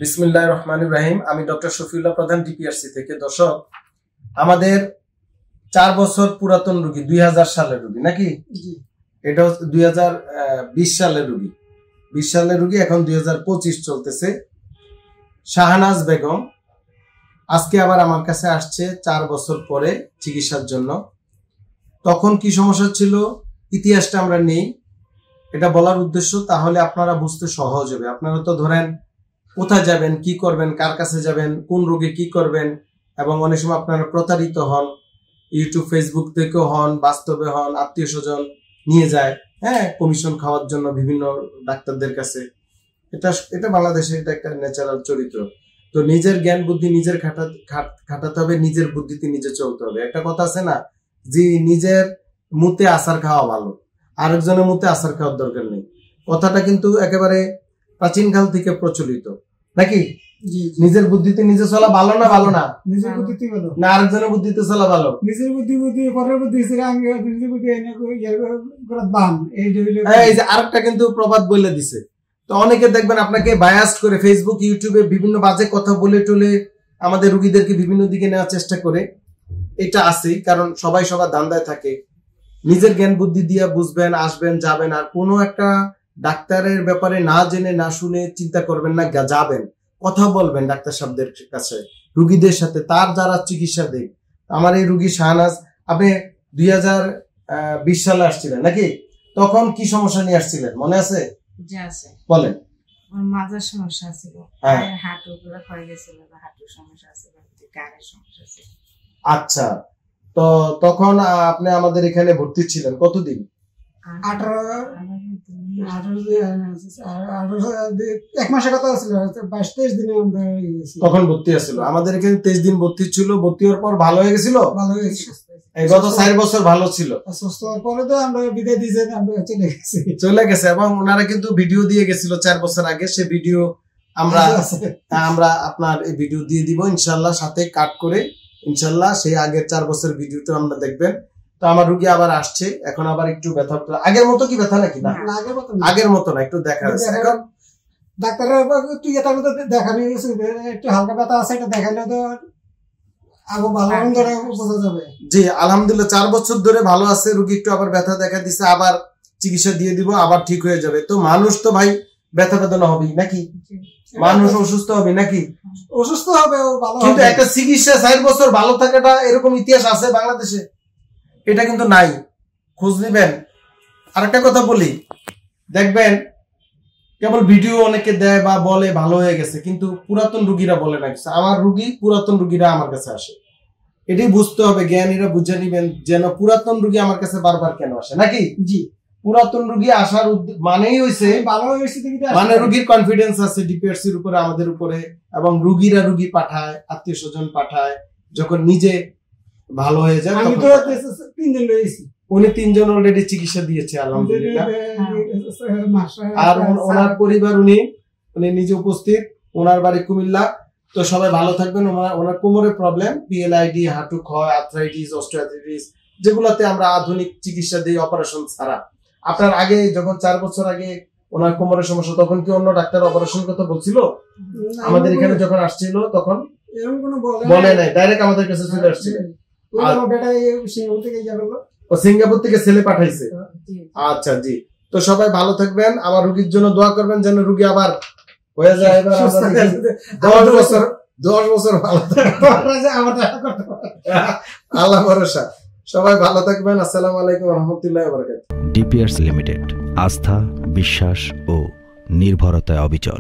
বিসমিল্লাহির রহমানির রহিম। আমি ডক্টর শফিউল্লাহ প্রধান ডিপিআরসি থেকে। দর্শক, আমাদের 4 বছর পুরাতন রোগী, 2000 সালের রোগী নাকি? এটা হচ্ছে 2020 সালের রোগী। 20 সালের রোগী, এখন 2025 চলতেছে। শাহনাজ বেগম আজকে আবার আমার কাছে আসছে 4 বছর পরে চিকিৎসার জন্য। তখন কি সমস্যা ছিল ইতিহাসটা আমরা নেই, এটা বলার উদ্দেশ্য, তাহলে আপনারা বুঝতে সহজ হবে। আপনারা তো ধরেন কোথায় যাবেন, কি করবেন, কার কাছে যাবেন, কোন রোগে কি করবেন, এবং অনেক সময় আপনারা প্রতারিত হন, ইউটিউব ফেসবুক থেকেও হন, বাস্তবে হন, আত্মীয় স্বজন নিয়ে যায় কমিশন খাওয়ার জন্য বিভিন্ন ডাক্তারদের কাছে। এটা বাংলাদেশে এটা একটা ন্যাচারাল চরিত্র। তো নিজের জ্ঞান বুদ্ধি নিজের খাটাতে হবে, নিজের বুদ্ধিতে নিজে চলতে হবে। একটা কথা আছে না, যে নিজের মুতে আচার খাওয়া ভালো, আরেকজনের মুতে আচার খাওয়ার দরকার নেই। কথাটা কিন্তু একেবারে প্রাচীন কাল থেকে প্রচলিত নাকি? নিজের বুদ্ধিতে নিজে চলা ভালো না ভালো না? নিজের বুদ্ধিতে ভালো না, আরেকজনের বুদ্ধিতে চলা ভালো? নিজের বুদ্ধি পরের বুদ্ধি এই যে আরেকটা কিন্তু প্রবাদ বলে দিছে। তো অনেকে দেখবেন আপনাকে বায়াস করে ফেসবুক ইউটিউবে বিভিন্ন বাজে কথা বলে টলে আমাদের রোগীদেরকে বিভিন্ন দিকে নেওয়ার চেষ্টা করে। এটা আছে, কারণ সবাই সবার ধান্দায় থাকে। নিজের জ্ঞান বুদ্ধি দিয়ে বুঝবেন, আসবেন, যাবেন। আর কোনো একটা ডাক্তারের ব্যাপারে না জেনে না শুনে চিন্তা করবেন না, যাবেন, কথা বলবেন ডাক্তার সাহেবদের কাছে, রুগীদের সাথে, তার যারা চিকিৎসা দেয়। আমার এই রুগী শাহনাজ, আপনি 2020 সালে আসছিলেন নাকি? তখন কি সমস্যা নিয়ে আসছিলেন মনে আছে? বলেন। মাজার সমস্যা ছিল, হাঁটু গুলো ক্ষয়ে গেছিল, হাঁটুর সমস্যা ছিল, গাড়ের সমস্যা ছিল। আচ্ছা, তো তখন আপনি আমাদের এখানে ভর্তি ছিলেন কতদিন? 1 মাসের কথা ছিল, 22-23 দিনে তখন ভর্তি আছিল। আমাদের এখানে 23 দিন ভর্তি ছিল। ভর্তি হওয়ার পর ভালো হয়ে গেছিল। গত 4 বছর ভালো ছিল। সুস্থ হওয়ার পরে তো আমরা বিদায় দিয়েছি, আমরা চলে গেছে। এবং ওনারা কিন্তু ভিডিও দিয়ে গেছিল 4 বছর আগে। সে ভিডিও আমরা আপনার এই ভিডিও দিয়ে দিব ইনশাল্লাহ, সাথে কাট করে ইনশাল্লাহ। সেই আগের 4 বছর ভিডিওটা আমরা দেখবেন। তো আমার রুগী আবার আসছে, এখন আবার একটু ব্যথা। আগের মতো কি ব্যথা নাকি? না, আগের মতো না, একটু দেখা যাচ্ছে। এখন ডাক্তারের তুই এটা দেখানি একটু হালকা ব্যথা আছে, এটা দেখাইলে তো আরো ভালো ধরে বোঝা যাবে। জি আলহামদুলিল্লাহ, 4 বছর ধরে ভালো আছে রুগী। একটু আবার ব্যথা দেখা দিচ্ছে, আবার চিকিৎসা দিয়ে দিব, আবার ঠিক হয়ে যাবে। তো মানুষ তো ভাই ব্যথা বেদনা হবে নাকি? মানুষ অসুস্থ হবে নাকি? অসুস্থ হবে, কিন্তু একটা চিকিৎসা 4 বছর ভালো থাকাটা, এরকম ইতিহাস আছে বাংলাদেশে? এটা কিন্তু নাই, খোঁজ নিবেন। আর একটা কথা বলি, দেখবেন কেবল ভিডিও অনেকে দেয় বা বলে ভালো হয়ে গেছে, কিন্তু পুরাতন রুগীরা বলে না কিছু। আমার রুগী, পুরাতন রুগীরা আমার কাছে আসে। এটাই বুঝতে হবে, জ্ঞানীরা বুঝে নিবেন যেন পুরাতন রুগী আমার কাছে বারবার কেন আসে নাকি? জি, পুরাতন রুগী আসার মানেই হয়েছে ভালো হয়েছে, মানে রুগীর কনফিডেন্স আছে ডিপিআরসির উপরে, আমাদের উপরে, এবং রুগীরা রুগী পাঠায়, আত্মীয় স্বজন পাঠায়। যখন নিজে ভালো হয়ে যায়, আমি তো 3 জন রয়েছি। উনি 3 জন অলরেডি চিকিৎসা দিয়েছে আলহামদুলিল্লাহ। আর ওনার পরিবার, উনি নিজে উপস্থিত, ওনার বাড়ি কুমিল্লা। তো সবাই ভালো থাকবেন। ওনার কোমরের প্রবলেম, পিএলআইডি, হাঁটু ক্ষয়, আর্থ্রাইটিস, অস্টিওআর্থ্রাইটিস, যেগুলোতে আমরা আধুনিক চিকিৎসা দিই অপারেশন ছাড়া। আপনার আগে যখন 4 বছর আগে ওনার কোমরের সমস্যা, তখন কি অন্য ডাক্তার অপারেশন কথা বলছিল? আমাদের এখানে যখন আসছিল তখন বলে নাই, ডাইরেক্ট আমাদের কাছে চলে আসছিল। সিঙ্গাপুর থেকে ছেলে পাঠাইছে। আচ্ছা জি, তো সবাই ভালো থাকবেন। আমার রুগীর জন্য দোয়া করবেন যেন রুগী আবার হয়ে যায়। এবার 10 বছর ভালো আল্লাহ ভরসা। সবাই ভালো থাকবেন। আসসালামু আলাইকুম ওয়া রাহমাতুল্লাহি ওয়া বারাকাতুহু। ডিপিআরসি লিমিটেড, আস্থা, বিশ্বাস ও নির্ভরতায় অবিচল।